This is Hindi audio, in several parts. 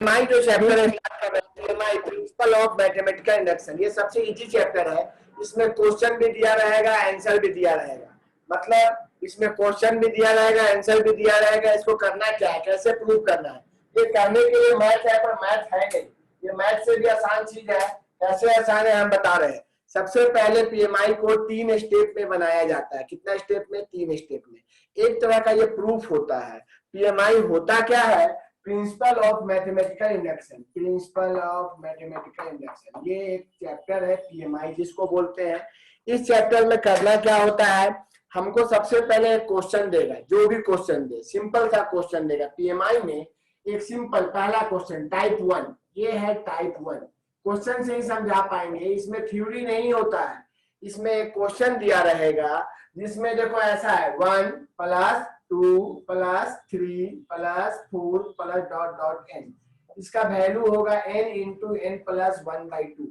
PMI जो चैप्टर है PMI principle of mathematical induction, ये सबसे इजी चैप्टर है। इसमें क्वेश्चन भी दिया रहेगा, आंसर भी दिया रहेगा। मतलब इसमें क्वेश्चन भी दिया रहेगा, आंसर भी दिया रहेगा। इसको करना क्या है, कैसे प्रूव करना है, ये करने के लिए मैथ है, पर मैथ है नहीं। ये मैथ से भी आसान चीज है। कैसे आसान है हम बता रहे हैं। सबसे पहले पीएमआई को 3 स्टेप में बनाया जाता है। कितना स्टेप में? 3 स्टेप में। एक तरह का ये प्रूफ होता है। पीएमआई होता क्या है? Principle of mathematical induction. Principle of mathematical induction ये एक चैप्टर है पीएमआई जिसको बोलते हैं। इस चैप्टर में करना क्या होता है, हमको सबसे पहले एक क्वेश्चन देगा। जो भी क्वेश्चन दे, सिंपल सा क्वेश्चन देगा। पीएमआई में एक सिंपल पहला क्वेश्चन टाइप 1, ये है टाइप 1। क्वेश्चन से ही समझा पाएंगे, इसमें थ्योरी नहीं होता है। इसमें एक क्वेश्चन दिया रहेगा जिसमें देखो ऐसा है 1 plus 2 plus 3 plus 4 plus dot dot N. इसका वैल्यू होगा n into N plus 1/2।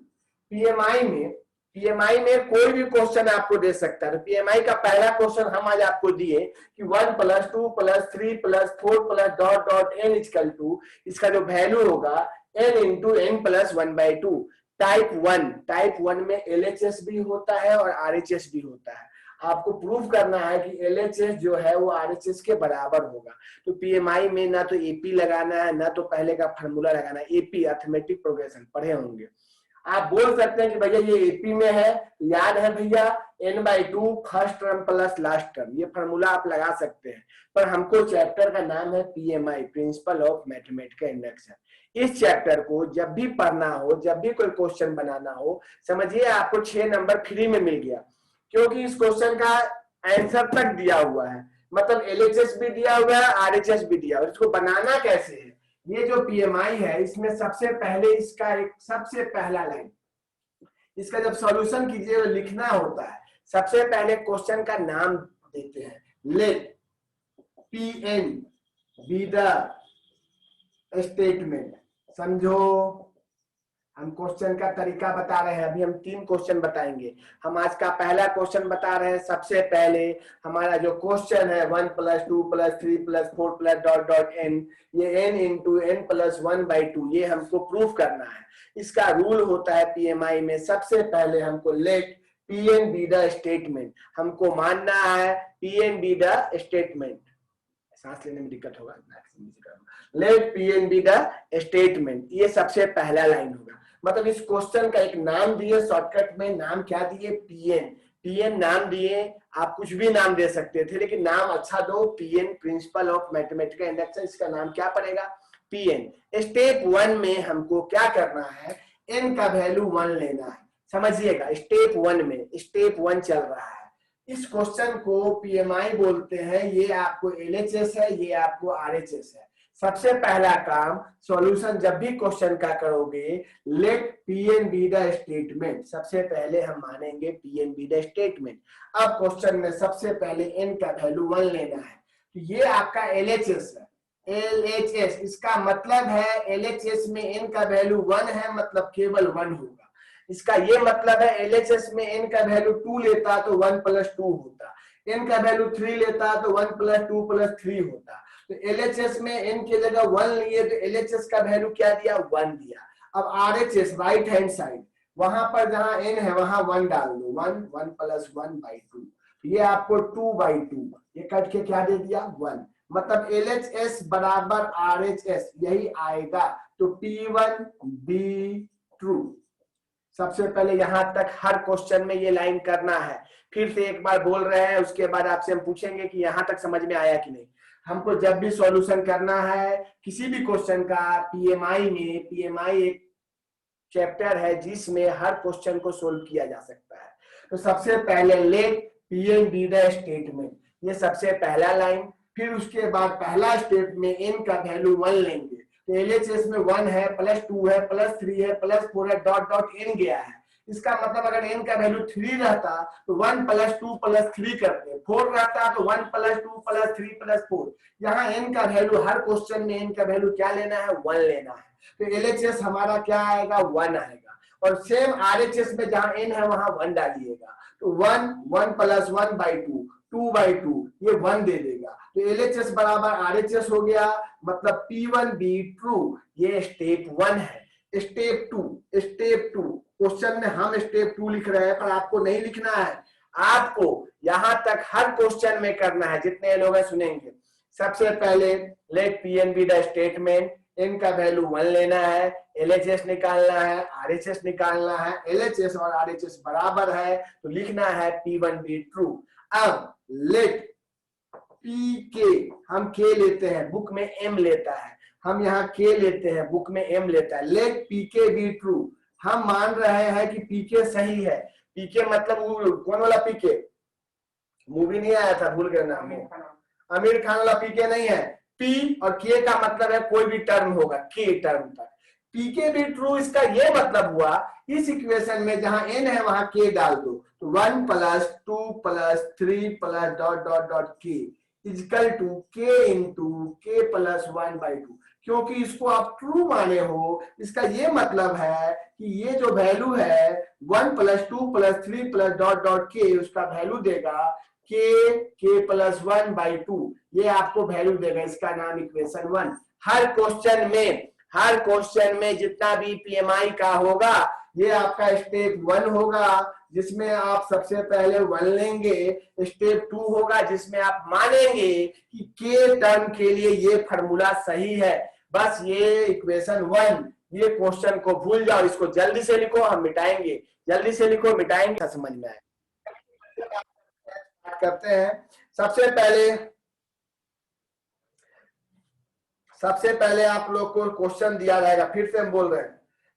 PMI में कोई भी क्वेश्चन आपको दे सकता है। पीएमआई का पहला क्वेश्चन हम आज आपको दिए कि 1 plus 2 plus 3 plus 4 plus dot dot N equal to, इसका जो वैल्यू होगा n into N plus 1/2। Type 1 में एलएचएस भी होता है और आरएचएस भी होता है। आपको प्रूव करना है कि एलएचएस जो है वो आरएचएस के बराबर होगा। तो पीएमआई में ना तो एपी लगाना है, ना तो पहले का फार्मूला लगाना है। एपी अर्थमेटिक प्रोग्रेशन पढ़े होंगे। आप बोल सकते हैं कि भैया ये एपी में है, याद है भैया n/2 first term plus last term, ये फार्मूला आप लगा सकते हैं। पर हमको चैप्टर का नाम है PMI principle of mathematical induction. इस चैप्टर को जब भी पढ़ना हो, जब भी कोई क्वेश्चन बनाना हो, समझिए आपको 6 नंबर फ्री में मिल गया। क्योंकि इस क्वेश्चन का आंसर तक दिया हुआ है। मतलब एलएचएस भी दिया हुआ है, आरएचएस भी दिया हुआ है। इसको बनाना कैसे है, ये जो पीएमआई है इसमें सबसे पहले इसका एक सबसे पहला लाइन, इसका जब सॉल्यूशन कीजिए तो लिखना होता है। सबसे पहले क्वेश्चन का नाम देते हैं, let PN be the statement. समझो, हम क्वेश्चन का तरीका बता रहे हैं। अभी हम 3 क्वेश्चन बताएंगे। हम आज का पहला क्वेश्चन बता रहे हैं। सबसे पहले हमारा जो क्वेश्चन है 1 plus 2 plus 3 plus 4 plus dot dot N, ये n इंटू एन प्लस 1/2, ये हमको प्रूफ करना है। इसका रूल होता है पीएमआई में, सबसे पहले हमको let PN be the statement, हमको मानना है पीएन बी द स्टेटमेंट। सांस लेने में दिक्कत होगा, let PN be the statement, ये सबसे पहला लाइन होगा। मतलब इस क्वेश्चन का एक नाम दिए, शॉर्टकट में नाम क्या दिए, पीएन नाम दिए। आप कुछ भी नाम दे सकते थे, लेकिन नाम अच्छा दो, PN principle of mathematical induction. इसका नाम क्या पड़ेगा, पीएन। स्टेप 1 में हमको क्या करना है, एन का वैल्यू 1 लेना है। समझिएगा, स्टेप 1 में स्टेप 1 चल रहा है। इस क्वेश्चन को पीएमआई बोलते हैं। ये आपको एलएचएस है, ये आपको आरएचएस है। सबसे पहला काम, सॉल्यूशन जब भी क्वेश्चन का करोगे, let PN be the statement. सबसे पहले हम मानेंगे पीएन बी द स्टेटमेंट। अब क्वेश्चन में सबसे पहले एन का वैल्यू 1 लेना है। तो ये आपका एलएचएस है, एलएचएस। इसका मतलब है एलएचएस में एन का वैल्यू 1 है, मतलब केवल 1 होगा। इसका ये मतलब है एलएचएस में एन का वैल्यू 2 लेता तो 1 प्लस 2 होता, एन का वैल्यू 3 लेता तो 1 प्लस 2 प्लस 3 होता। तो एलएचएस में एन की जगह 1 लिए तो एलएचएस का वैल्यू क्या दिया, 1 दिया। अब आरएचएस राइट हैंड साइड, वहां पर जहां एन है वहां 1 डाल दो, 1 प्लस 1/2। ये आपको 2/2, ये कट के क्या दे दिया, 1। मतलब एलएचएस बराबर आरएचएस, यही आएगा। तो P1 बी ट्रू। सबसे पहले यहां तक हर क्वेश्चन में ये लाइन करना है। फिर से एक बार बोल रहे हैं, उसके बाद आपसे हम पूछेंगे कि यहां तक समझ में आया कि नहीं। हमको जब भी सॉल्यूशन करना है किसी भी क्वेश्चन का पीएमआई में, पीएमआई एक चैप्टर है जिसमें हर क्वेश्चन को सोल्व किया जा सकता है। तो सबसे पहले let PN be the statement, ये सबसे पहला लाइन। फिर उसके बाद पहला स्टेप में एन का वैल्यू 1 लेंगे। तो एलएचएस में 1 है, प्लस 2 है, प्लस 3 है, प्लस 4 है, डॉट डॉट एन गया है। इसका मतलब अगर एन का वैल्यू 3 रहता तो 1 प्लस 2 प्लस 3 करते, 4 रहता तो 1 प्लस 2 प्लस 3 प्लस 4। यहाँ एन का वैल्यू, हर क्वेश्चन में एन का वैल्यू क्या लेना है, 1 लेना है। तो एलएचएस हमारा क्या आएगा, 1 आएगा। और सेम आरएचएस में जहां n है वहां 1 डालिएगा, तो 1 प्लस 1/2 2/2 ये 1 दे देगा, तो एलएचएस बराबर आरएचएस हो गया, मतलब P1 बी ट्रू। ये स्टेप 1 है। स्टेप 2 क्वेश्चन में हम स्टेप 2 लिख रहे हैं, पर आपको नहीं लिखना है, आपको यहां तक हर क्वेश्चन में करना है, जितने लोग सुनेंगे। सबसे पहले let P N be the statement, n का वैल्यू 1 लेना है, LHS निकालना है, RHS निकालना है, LHS और RHS बराबर है तो लिखना है P1 बी ट्रू। अब लेट PK, हम K लेते हैं, बुक में M लेता है, हम यहाँ K लेते हैं, बुक में M लेता है। लेट PK बी ट्रू, हम मान रहे हैं कि PK सही है। PK मतलब कौन वाला PK? मूवी नहीं आया था, भूल गए नाम, आमिर खान वाला PK नहीं है। P और K का मतलब है कोई भी टर्म होगा, K टर्म तक। PK भी ट्रू, इसका ये मतलब हुआ इस इक्वेशन में जहां n है वहां K डाल दो, तो 1 plus 2 plus 3 plus dot dot dot K is equal to K into K plus 1/2। क्योंकि इसको आप ट्रू माने हो, इसका ये मतलब है कि ये जो वैल्यू है 1 plus 2 plus 3 plus dot dot K, उसका वैल्यू देगा K प्लस 1/2, ये आपको वैल्यू देगा। इसका नाम इक्वेशन 1। हर क्वेश्चन में जितना भी पीएमआई का होगा ये आपका स्टेप 1 होगा, जिसमें आप सबसे पहले 1 लेंगे। स्टेप 2 होगा जिसमें आप मानेंगे कि के टर्म के लिए ये फॉर्मूला सही है। बस ये इक्वेशन 1, ये क्वेश्चन को भूल जाओ, इसको जल्दी से लिखो, हम मिटाएंगे। जल्दी से लिखो, मिटाएंगे, समझ में आए। करते हैं। सबसे पहले आप लोग को क्वेश्चन दिया रहेगा, फिर से हम बोल रहे हैं।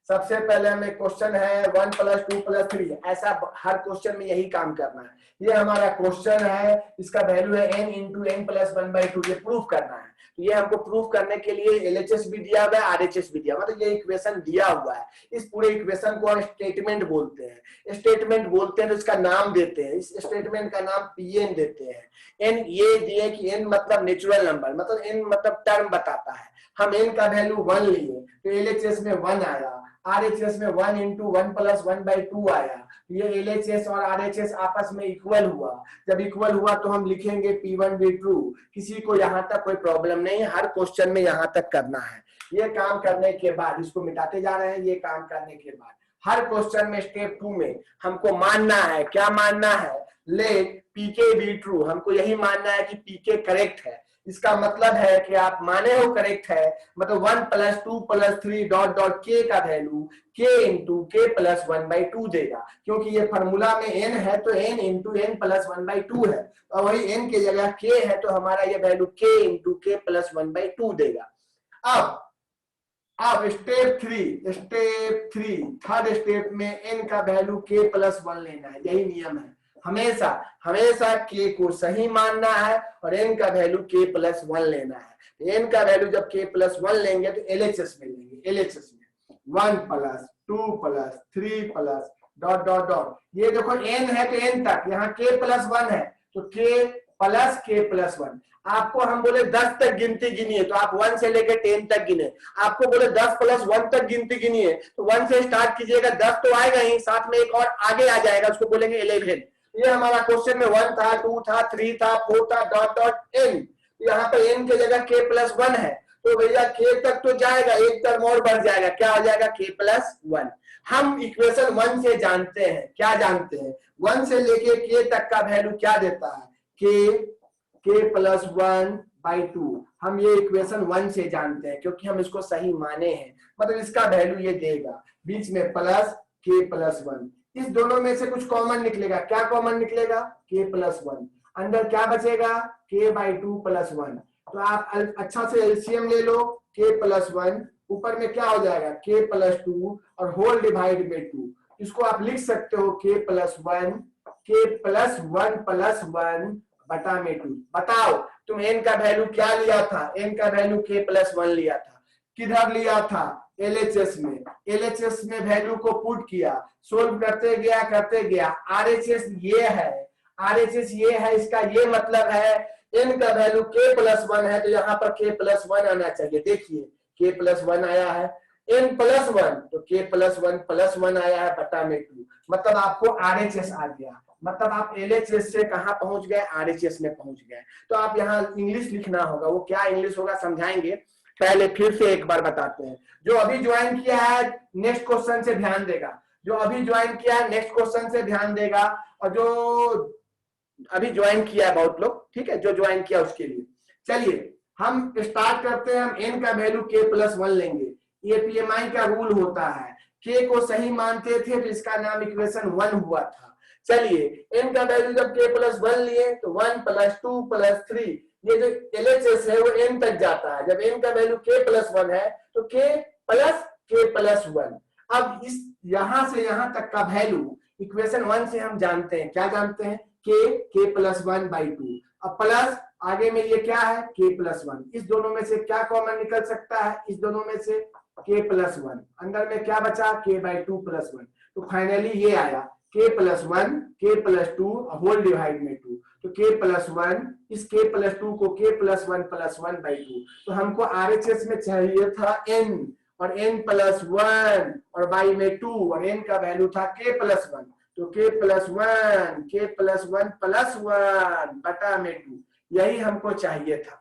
सबसे पहले हमें क्वेश्चन है 1 प्लस 2 प्लस 3, ऐसा हर क्वेश्चन में यही काम करना है। ये हमारा क्वेश्चन है, इसका वैल्यू है n इंटू n प्लस 1/2, ये प्रूफ करना है। तो ये हमको प्रूफ करने के लिए LHS भी दिया हुआ है, RHS भी दिया, मतलब ये इक्वेशन दिया हुआ है। इस पूरे इक्वेशन को हम स्टेटमेंट बोलते हैं। स्टेटमेंट बोलते हैं तो इसका नाम देते हैं, इस स्टेटमेंट का नाम Pn देते हैं। n ये दिए कि n मतलब नेचुरल नंबर, मतलब n मतलब टर्म बताता है। हम n का वैल्यू 1 लिए तो LHS में 1 आया, RHS में 1 इंटू 1 प्लस 1/2 आया। ये LHS और RHS आपस में इक्वल हुआ। जब इक्वल हुआ तो हम लिखेंगे P1 बी ट्रू। किसी को यहाँ तक कोई प्रॉब्लम नहीं, हर क्वेश्चन में यहाँ तक करना है। ये काम करने के बाद इसको मिटाते जा रहे हैं। ये काम करने के बाद हर क्वेश्चन में स्टेप 2 में हमको मानना है, क्या मानना है? लेट PK बी ट्रू, हमको यही मानना है कि PK करेक्ट है। इसका मतलब है कि आप माने हो करेक्ट है, मतलब 1 plus 2 plus 3 dot dot K का value K into K plus 1/2 देगा। क्योंकि ये फॉर्मूला में n है तो n इंटू n प्लस 1/2 है, और वही n की जगह K है तो हमारा ये value K into K plus 1/2 देगा। अब स्टेप 3, थर्ड स्टेप में n का वैल्यू K प्लस 1 लेना है। यही नियम है, हमेशा K को सही मानना है और n का वैल्यू K प्लस 1 लेना है। n का वैल्यू जब K प्लस 1 लेंगे तो LHS में लेंगे। LHS में 1 plus 2 plus 3 plus dot dot dot, ये देखो n है तो n तक, यहाँ K प्लस 1 है तो K प्लस K प्लस 1। आपको हम बोले 10 तक गिनती गिनिए तो आप 1 से लेकर 10 तक गिने। आपको बोले 10 प्लस 1 तक गिनती गिनिए तो 1 से स्टार्ट कीजिएगा, 10 तो आएगा ही, साथ में एक और आगे आ जाएगा, उसको बोलेंगे 11। ये हमारा क्वेश्चन में 1 था, 2 था, 3 था, 4 था, डॉट डॉट n। यहाँ पे n की जगह K प्लस 1 है तो भैया K तक तो जाएगा, एक टर्म और बढ़ जाएगा, क्या हो जाएगा? K plus 1। हम इक्वेशन 1 से जानते हैं, क्या जानते हैं? 1 से लेके K तक का वैल्यू क्या देता है? K plus 1/2। हम ये इक्वेशन 1 से जानते हैं क्योंकि हम इसको सही माने हैं, मतलब इसका वैल्यू ये देगा, बीच में प्लस K प्लस 1। इस दोनों में से कुछ कॉमन निकलेगा, क्या कॉमन निकलेगा? K plus 1। अंदर क्या बचेगा? K/2 plus 1। तो आप अच्छा से एलसीएम ले लो, K प्लस 1, ऊपर में क्या हो जाएगा? K प्लस 2 और होल डिवाइड बाय 2। इसको आप लिख सकते हो K प्लस 1 प्लस 1 बटा में 2। बताओ तुम n का वैल्यू क्या लिया था? n का वैल्यू K प्लस 1 लिया था। किधर लिया था? LHS में। LHS में वैल्यू को पुट किया, सोल्व करते गया। RHS ये है, इसका ये मतलब है n का वैल्यू K प्लस 1 है तो यहाँ पर K प्लस 1 आना चाहिए। देखिए K प्लस 1 आया है, n+1 तो k+1 आया है बटा में 2, मतलब आपको RHS आ गया, मतलब आप LHS से कहां पहुंच गए, RHS में पहुंच गए। तो आप यहाँ इंग्लिश लिखना होगा, वो क्या इंग्लिश होगा समझाएंगे, पहले फिर से एक बार बताते हैं। जो अभी ज्वाइन किया है नेक्स्ट क्वेश्चन से ध्यान देगा, जो अभी ज्वाइन किया है नेक्स्ट क्वेश्चन से ध्यान देगा, और जो अभी ज्वाइन किया है बहुत लोग, ठीक है, जो ज्वाइन किया उसके लिए। चलिए हम स्टार्ट करते हैं, हम n का वैल्यू k+1 लेंगे, ये PMI का रूल होता है, k को सही मानते थे तो इसका नाम इक्वेशन 1 हुआ था। चलिए n का वैल्यू जब k+1 लिए तो 1 + 2 + 3, ये जो LHS है वो n तक जाता है, जब n का वैल्यू k+1 है तो k+k+1। अब इस यहां से यहां तक का वैल्यू इक्वेशन 1 से हम जानते हैं, क्या जानते हैं, k+1/2, अब प्लस आगे में ये क्या है k+1, इस दोनों में से क्या कॉमन निकल सकता है, इस दोनों में से k+1, अंदर में क्या बचा k/2+1, तो फाइनली ये आया k+1 k+2 होल डिवाइड में 2, तो k+1, इस k+2 को k+1+1/2, तो हमको RHS में चाहिए था n, और n+1 और y में 2, और n का वैल्यू था k+1, तो k+1 बटा में 2, यही हमको चाहिए था।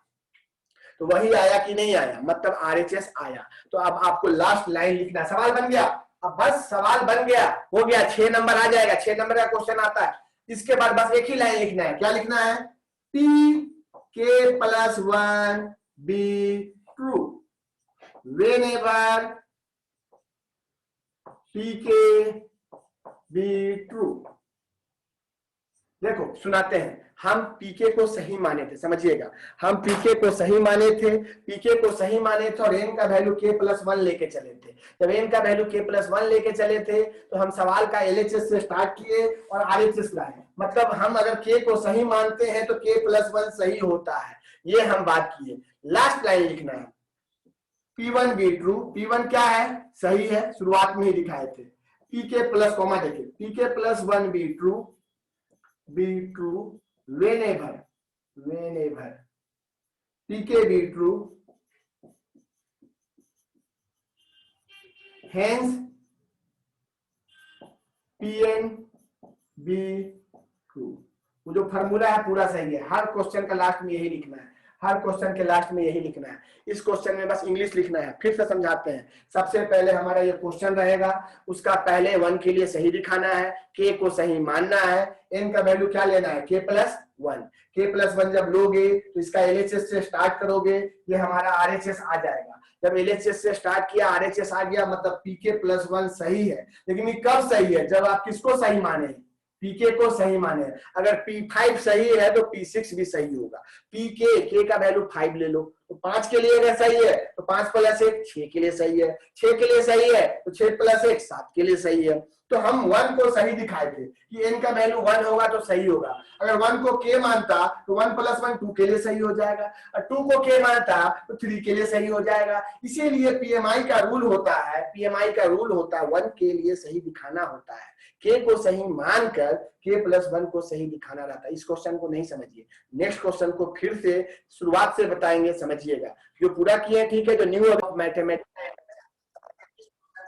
तो वही आया कि नहीं आया, मतलब RHS आया। तो अब आपको लास्ट लाइन लिखना, सवाल बन गया, अब बस सवाल बन गया, हो गया, 6 नंबर आ जाएगा, 6 नंबर का क्वेश्चन आता है। इसके बाद बस एक ही लाइन लिखना है, क्या लिखना है, pk+1 be true whenever pk be true। देखो सुनाते हैं, हम पीके को सही माने थे, समझिएगा, हम पीके को सही माने थे, पीके को सही माने थे और n का वैल्यू k+1 लेके चले थे। जब n का वैल्यू k+1 लेके चले थे तो हम सवाल का LHS से स्टार्ट किए और RHS लाए, मतलब हम अगर k को सही मानते हैं तो k+1 सही होता है, ये हम बात किए। लास्ट लाइन लिखना है, P1 be true, P1 क्या है, सही है, शुरुआत में ही दिखाए थे, pk प्लस कॉमा देखिए, pk+1 be true whenever pk be true, hence pn be true। वो जो फॉर्मूला है पूरा सही है, हर क्वेश्चन का लास्ट में यही लिखना है, हर क्वेश्चन के लास्ट में यही लिखना है। इस क्वेश्चन में बस इंग्लिश लिखना है, फिर से समझाते हैं। सबसे पहले हमारा ये क्वेश्चन रहेगा, उसका पहले 1 के लिए सही दिखाना है, k को सही मानना है, n का वैल्यू क्या लेना है k+1, k+1 जब लोगे तो इसका LHS से स्टार्ट करोगे, ये हमारा RHS आ जाएगा। जब LHS से स्टार्ट किया RHS आ गया, मतलब pk+1 सही है। लेकिन ये कब सही है, जब आप किसको सही माने, pk को सही माने। अगर p5 सही है तो p6 भी सही होगा। k का वैल्यू 5 ले लो, तो 5 के लिए अगर सही है तो 5 + 1 6 के लिए सही है, 6 के लिए सही है तो 6 + 1 7 के लिए सही है। तो हम 1 को सही दिखाए थे कि n का वैल्यू 1 होगा तो सही होगा। अगर 1 को k मानता तो 1 + 1 2 के लिए सही हो जाएगा, और 2 को k मानता तो 3 के लिए सही हो जाएगा। इसीलिए PMI का रूल होता है, PMI का रूल होता है 1 के लिए सही दिखाना होता है, k को सही मानकर k+1 को सही दिखाना रहता है। इस क्वेश्चन को नहीं समझिए, नेक्स्ट क्वेश्चन को फिर से शुरुआत से बताएंगे, समझिएगा। जो पूरा किए ठीक है, जो न्यू मैथमेटिक्स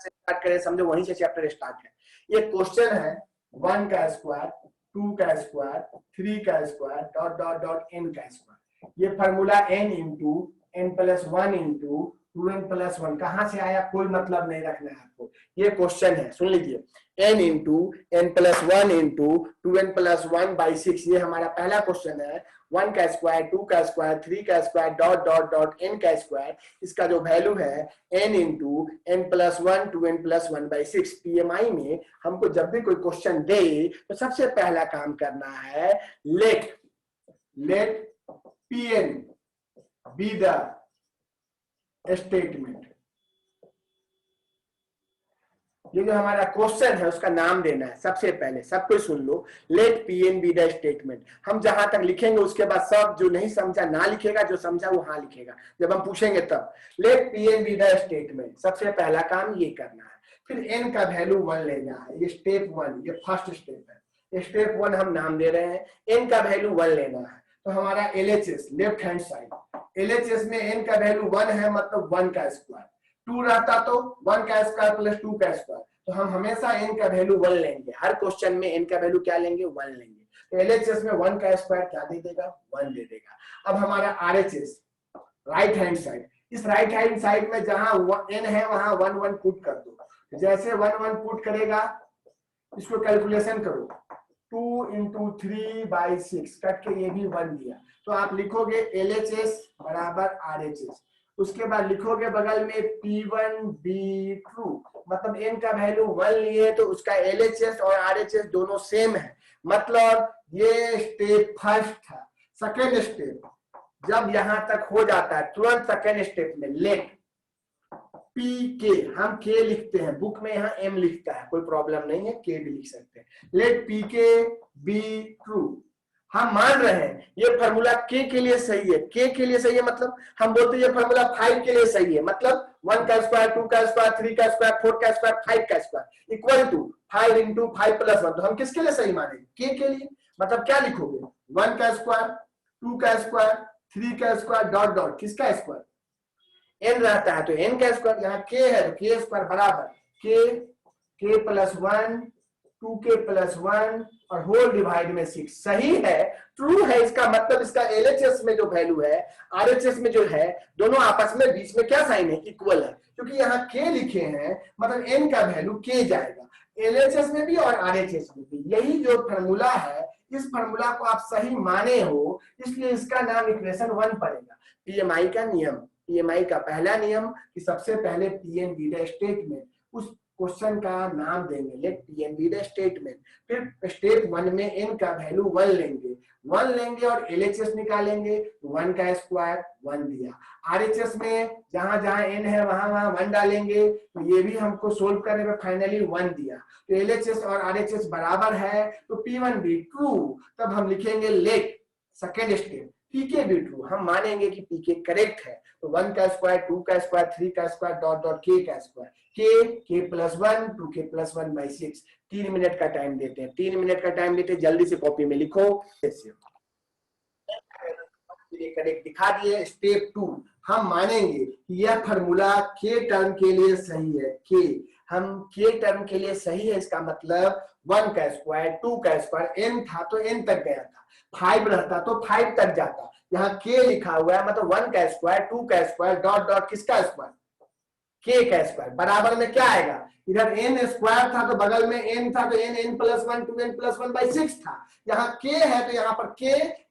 स्टार्ट करें, समझो वहीं से चैप्टर स्टार्ट है। ये क्वेश्चन है 1 का स्क्वायर, 2 का स्क्वायर, 3 का square, dot dot dot n का स्क्वायर। ये फार्मूला n × n+1 × 2n+1 कहां से आया, कोई मतलब नहीं रखना है आपको। ये क्वेश्चन है, सुन लीजिए, n × n+1 × 2n+1/6, ये हमारा पहला क्वेश्चन है। 1 का स्क्वायर, 2 का स्क्वायर, 3 का square, dot dot dot n का स्क्वायर, इसका जो वैल्यू है n × n+1 2n+1/6। PMI में हमको जब भी कोई क्वेश्चन दे तो सबसे पहला काम करना है, लेट Pn be the स्टेटमेंट। ये जो हमारा क्वेश्चन है उसका नाम देना है सबसे पहले, सब कोई सुन लो, let Pn be the statement. हम जहां तक लिखेंगे उसके बाद सब जो नहीं समझा ना लिखेगा, जो समझा वो हाँ लिखेगा, जब हम पूछेंगे तब। Let Pn be the statement, सबसे पहला काम ये करना है। फिर n का वैल्यू 1 लेना है, ये स्टेप 1, ये फर्स्ट स्टेप है, स्टेप 1 हम नाम दे रहे हैं। n का वैल्यू 1 लेना है, तो हमारा LHS left hand side, LHS में n का वैल्यू 1 है, मतलब 1 का स्क्वायर, 2 रहता तो 1 का स्क्वायर प्लस 2 का स्क्वायर, तो हम हमेशा n का वैल्यू 1 लेंगे, हर क्वेश्चन में n का वैल्यू क्या लेंगे, 1 लेंगे। तो एलएचएस में 1 का स्क्वायर क्या दे देगा, 1 दे देगा। अब हमारा आरएचएस राइट हैंड साइड, इस राइट हैंड साइड में जहां n है वहां 1 1 पुट कर दो। जैसे 1 1 पुट करेगा, इसको कैलकुलेशन करो, 2 into 3/6 कट के ये भी 1 दिया, तो आप लिखोगे LHS बराबर RHS। उसके बाद लिखोगे बगल में P1 B ट्रू, मतलब n का वैल्यू 1 लिए तो उसका LHS और RHS दोनों सेम है, मतलब ये स्टेप फर्स्ट था। सेकेंड स्टेप जब यहां तक हो जाता है तुरंत सेकेंड स्टेप में लेट पी के, हम के लिखते हैं, बुक में यहाँ एम लिखता है, कोई प्रॉब्लम नहीं है, के भी लिख सकते हैं। लेट पी के बी ट्रू, हम मान रहे हैं ये फॉर्मूला के लिए सही है, के लिए सही है, मतलब हम बोलते हैं ये फॉर्मूला 5 के लिए सही है, मतलब 1 का स्क्वायर 2 का स्क्वायर 3 का स्क्वायर 4 का स्क्वायर 5 का स्क्वायर इक्वल टू 5 into 5 + 1, तो हम किसके लिए सही मानेंगे, के लिए। मतलब क्या लिखोगे, 1 का स्क्वायर 2 का स्क्वायर 3 का स्क्वायर डॉट डॉट किसका स्क्वायर, n रहता है तो n का स्क्वायर, यहाँ k है तो k स्क्वायर बराबर k + 1 2k + 1 और होल डिवाइड में 6, सही है, ट्रू है, इसका मतलब इसका LHS में जो वैल्यू है RHS में जो है दोनों आपस में बीच में क्या साइन है, इक्वल है, क्योंकि यहाँ k लिखे हैं मतलब n का वैल्यू k जाएगा LHS में भी और RHS में भी। यही जो फॉर्मूला है, इस फॉर्मूला को आप सही माने हो, इसलिए इसका नाम इक्वेशन 1 पड़ेगा। पीएमआई का नियम, पीएमआई का पहला नियम कि सबसे पहले पीएन बी स्टेटमेंट, उस क्वेश्चन का नाम देंगे लेट पीएन बी स्टेटमेंट, फिर स्टेप 1 में n का वैल्यू 1 लेंगे और LHS निकालेंगे, 1 का स्क्वायर 1 दिया। RHS में जहां जहां n है वहां वहां 1 डालेंगे, तो ये भी हमको सोल्व करने में फाइनली 1 दिया, तो LHS और RHS बराबर है, तो P1 भी ट्रू, तब हम लिखेंगे लेट सेकेंड स्टेप पीके भी ट्रू, हम मानेंगे कि पीके करेक्ट है, तो 1 का स्क्वायर 2 का स्क्वायर 3 का स्क्वायर डॉट डॉट के का स्क्वायर, के + 1 2k + 1/6। 3 मिनट का टाइम देते हैं, 3 मिनट का टाइम देते हैं, जल्दी से कॉपी में लिखो। करेक्ट दिखा दिए। स्टेप 2 हम मानेंगे कि यह फॉर्मूला के टर्म के लिए सही है, के हम के टर्म के लिए सही है, इसका मतलब 1 का स्क्वायर 2 का स्क्वायर n था तो n तक गया था, 5 रहता तो 5 तक जाता, यहाँ k लिखा हुआ है मतलब 1 का स्क्वायर 2 का स्क्वायर डॉट डॉट किसका स्क्वायर, k का स्क्वायर, बराबर में क्या आएगा, इधर n स्क्वायर था तो बगल में n था तो n + 1 2n + 1/6 था, यहाँ k है तो यहाँ पर k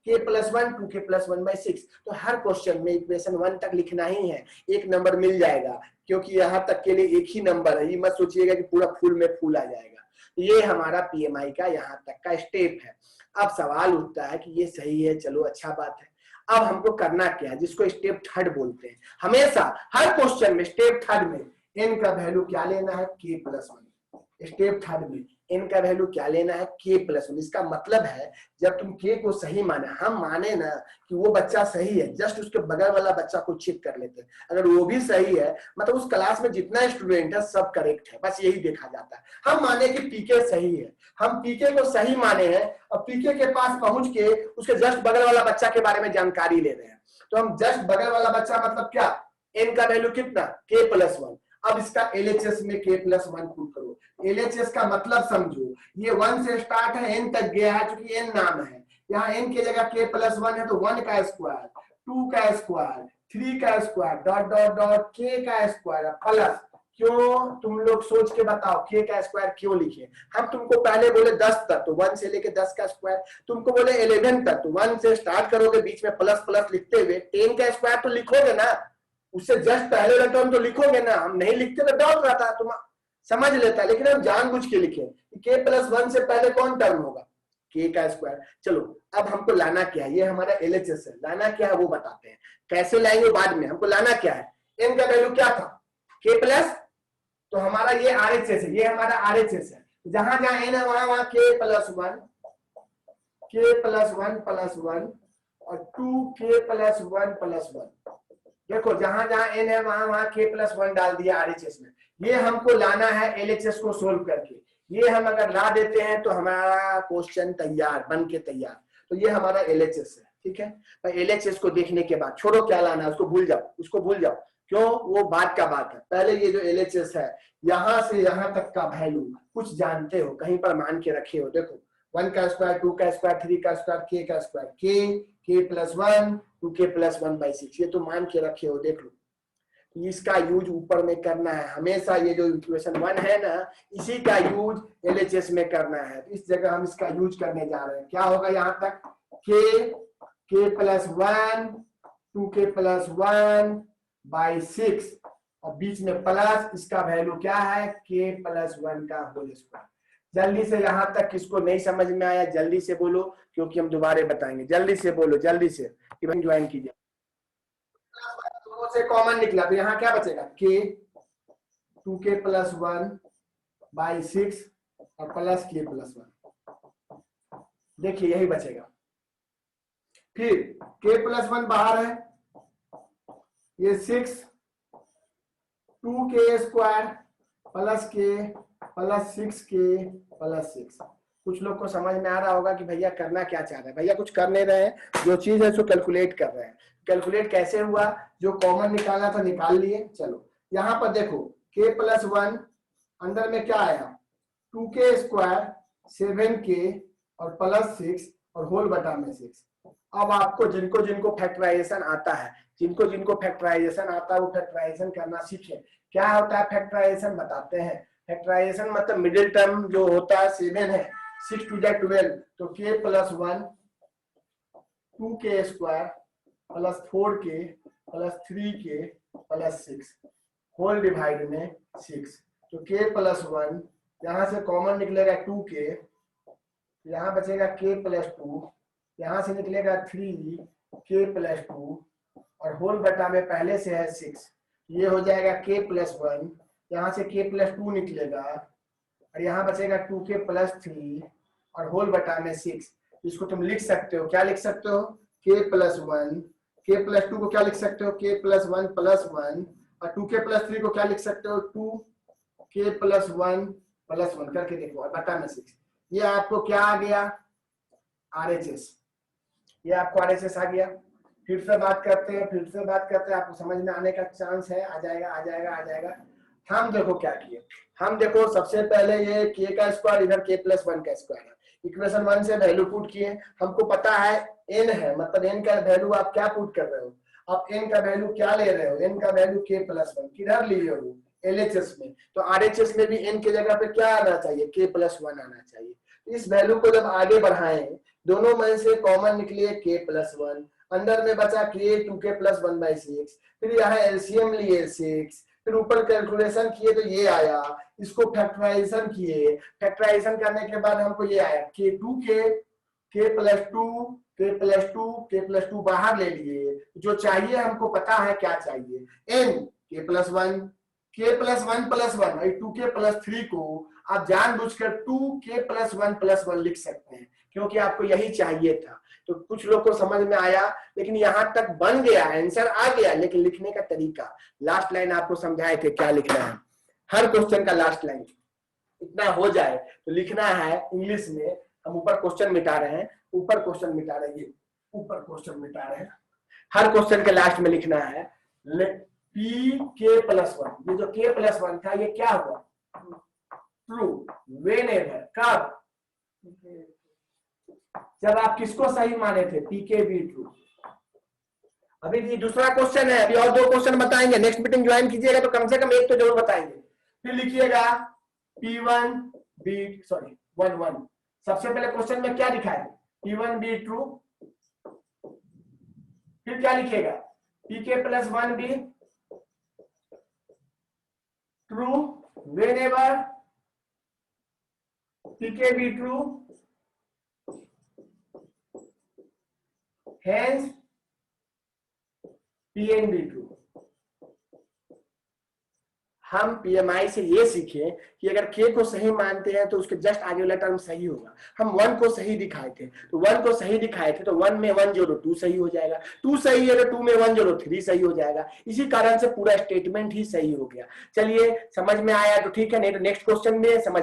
+ 1 2k + 1/6, तो हर क्वेश्चन में इक्वेशन 1 तक लिखना ही है, एक नंबर मिल जाएगा, क्योंकि यहाँ तक के लिए एक ही नंबर है, ये मत सोचिएगा कि पूरा फुल में फुल आ जाएगा। ये हमारा पीएमआई का यहाँ तक का स्टेप है। अब सवाल उठता है कि ये सही है, चलो अच्छा बात है, अब हमको करना क्या है, जिसको स्टेप थर्ड बोलते हैं। हमेशा हर क्वेश्चन में स्टेप थर्ड में n का वैल्यू क्या लेना है, k + 1। स्टेप थर्ड में n का वैल्यू क्या लेना है, k + 1। इसका मतलब है जब तुम k को सही माने, हम माने ना कि वो बच्चा सही है, जस्ट उसके बगल वाला बच्चा को चेक कर लेते हैं, अगर वो भी सही है मतलब उस क्लास में जितना स्टूडेंट है सब करेक्ट है, बस यही देखा जाता है। हम माने कि पीके सही है, हम पीके को सही माने हैं और पीके के पास पहुंच के उसके जस्ट बगल वाला बच्चा के बारे में जानकारी ले रहे हैं, तो हम जस्ट बगल वाला बच्चा मतलब क्या, n का वैल्यू कितना, k + 1। अब इसका LHS में k + 1 पुट करो, LHS का मतलब समझो, ये 1 से स्टार्ट है n तक गया है, क्योंकि n नाम है, यहाँ n की जगह k + 1 है तो 1 का स्क्वायर 2 का स्क्वायर 3 का square dot dot dot k का स्क्वायर प्लस, क्यों तुम लोग सोच के बताओ k का स्क्वायर क्यों लिखे, हम तुमको पहले बोले 10 तक तो 1 से लेके 10 का स्क्वायर, तुमको बोले 11 तक तो 1 से स्टार्ट करोगे, बीच में प्लस प्लस लिखते हुए 10 का स्क्वायर तो लिखोगे ना, उससे जस्ट पहले वाला टर्म तो लिखोगे ना, हम नहीं लिखते तो डाउट रहता, तुम समझ लेता, लेकिन हम जानबूझ के लिखे k + 1 से पहले कौन टर्म होगा, k का स्क्वायर। चलो अब हमको लाना क्या है, ये हमारा LHS है, लाना क्या है वो बताते हैं, कैसे लाएंगे बाद में, हमको लाना क्या है, n का वैल्यू क्या था k+, तो हमारा ये RHS है, ये हमारा RHS है, जहां जहां n है वहां वहां k + 1 और 2k + 1 + 1, देखो जहां जहां n है वहां वहां k + 1 डाल दिया RHS में, ये हमको लाना है LHS को सोल्व करके, ये हम अगर ला देते हैं तो हमारा क्वेश्चन तैयार बन के तैयार, तो ये हमारा LHS है, ठीक है। LHS को देखने के बाद छोड़ो क्या लाना है, उसको भूल जाओ, क्यों, वो बात का बात है। पहले ये जो LHS है यहां से यहां तक का वैल्यू कुछ जानते हो, कहीं पर मान के रखे हो। देखो 1 का स्क्वायर, 2 का स्क्वायर, 3 का स्क्वायर, k का square, k plus 1 2k plus 1/6, ये तो मान के रखे हो। देख लो इसका यूज ऊपर में करना है हमेशा। ये जो इक्वेशन 1 है ना, इसी का यूज LHS में करना है। तो इस जगह हम इसका यूज करने जा रहे हैं। क्या होगा यहाँ तक, k प्लस 1 2k प्लस 1/6 और बीच में प्लस, इसका वैल्यू क्या है, k प्लस 1 का होल स्क्वायर। जल्दी से यहां तक किसको नहीं समझ में आया जल्दी से बोलो, क्योंकि हम दोबारा बताएंगे। जल्दी से बोलो, जल्दी से ज्वाइन कीजिए। दोनों से कॉमन निकला तो यहाँ क्या बचेगा, k 2k प्लस 1/6 और प्लस k प्लस 1। देखिए यही बचेगा। फिर k प्लस 1 बाहर है, ये 6 2k square plus k plus 6k plus 6। कुछ लोग को समझ में आ रहा होगा कि भैया करना क्या चाह रहे हैं। भैया कुछ कर नहीं रहे हैं, जो चीज है उसको कैलकुलेट कर रहे हैं। कैलकुलेट कैसे हुआ, जो कॉमन निकालना था निकाल लिए। चलो यहाँ पर देखो k प्लस 1 अंदर में क्या आया, 2k स्क्वायर 7k और प्लस 6 और होल बटा में 6। अब आपको जिनको जिनको फैक्टराइजेशन आता है, जिनको जिनको फैक्टराइजेशन आता है वो फैक्टराइजेशन करना सीखे। क्या होता है फैक्टराइजेशन बताते हैं। फैक्टराइजेशन मतलब मिडिल टर्म जो होता है 7 है, 6 टू 12, तो k plus 1 2k square plus 4k plus 3k plus 6 whole divide में 6। तो k प्लस 1 यहां से कॉमन निकलेगा 2k, यहाँ बचेगा k प्लस 2, यहाँ से निकलेगा 3k प्लस 2 और होल बटा में पहले से है 6, ये हो जाएगा k प्लस 1, यहाँ से k प्लस 2 निकलेगा और यहाँ बचेगा 2k प्लस 3 और होल बटा में 6। इसको तुम लिख सकते हो, क्या लिख सकते हो, k प्लस 1, k प्लस 2 को क्या लिख सकते हो, k प्लस 1 प्लस 1 और 2k प्लस 3 को क्या लिख सकते हो, 2k प्लस 1 प्लस 1 करके देखो और बटा में 6। ये आपको क्या आ गया, RHS। ये आपको RHS आ गया। फिर से बात करते हैं, आपको समझ में आने का चांस है, आ जाएगा। हम देखो क्या किए, हम देखो सबसे पहले ये k का स्क्वायर इधर k प्लस 1 का स्क्वायर है, इक्वेशन 1 से वैल्यू पुट किए। हमको पता है n है, मतलब n का वैल्यू आप क्या पुट कर रहे हो, आप n का वैल्यू क्या ले रहे हो, n का वैल्यू k प्लस 1 किधर लिए हो, LHS में। तो RHS में भी n की जगह पे क्या आना चाहिए, k प्लस 1 आना चाहिए। इस वैल्यू को जब आगे बढ़ाएं, दोनों में से कॉमन निकले k प्लस 1, अंदर में बचा k 2k प्लस 1/6, फिर यहाँ एलसीएम लिए 6, फिर ऊपर कैलकुलेशन किए तो ये आया, इसको फैक्टराइजेशन किए, फैक्टराइजेशन करने के बाद हमको ये आया k 2k k plus 2 k plus 2 k plus 2 बाहर ले लिए। जो चाहिए हमको पता है क्या चाहिए, n k plus 1 k plus 1 plus 1 2k plus 3 को आप जानबूझकर 2k प्लस 1 प्लस 1 लिख सकते हैं, क्योंकि आपको यही चाहिए था। तो कुछ लोग को समझ में आया, लेकिन यहां तक बन गया, आंसर आ गया, लेकिन लिखने का तरीका, लास्ट लाइन आपको समझाए थे क्या लिखना है। हर क्वेश्चन का लास्ट लाइन इतना हो जाए तो लिखना है इंग्लिश में। हम ऊपर क्वेश्चन मिटा रहे हैं, ऊपर क्वेश्चन मिटा रहे हैं, हर क्वेश्चन के लास्ट में लिखना है pk प्लस 1। ये जो k प्लस 1 था ये क्या हुआ, ट्रू व्हेनेवर, कब, जब आप किसको सही माने थे, pk भी ट्रू। अभी ये दूसरा क्वेश्चन है, अभी और 2 क्वेश्चन बताएंगे। नेक्स्ट मीटिंग ज्वाइन कीजिएगा तो कम से कम एक तो जरूर बताएंगे। फिर लिखिएगा P1 सबसे पहले क्वेश्चन में क्या लिखा है, P1 बी ट्रू। फिर क्या लिखेगा, pk plus 1 be true whenever pk be true, hence pn be true। हम PMI से ये सीखे कि अगर k को सही मानते हैं तो उसके जस्ट आगे वाला टर्म सही होगा। हम 1 को सही दिखाए थे तो 1 को सही दिखाए थे तो 1 में 1 जोड़ो 2 सही हो जाएगा, 2 सही है तो 2 में 1 जोड़ो 3 सही हो जाएगा। इसी कारण से पूरा स्टेटमेंट ही सही हो गया। चलिए समझ में आया तो ठीक है, नहीं तो नेक्स्ट क्वेश्चन में समझ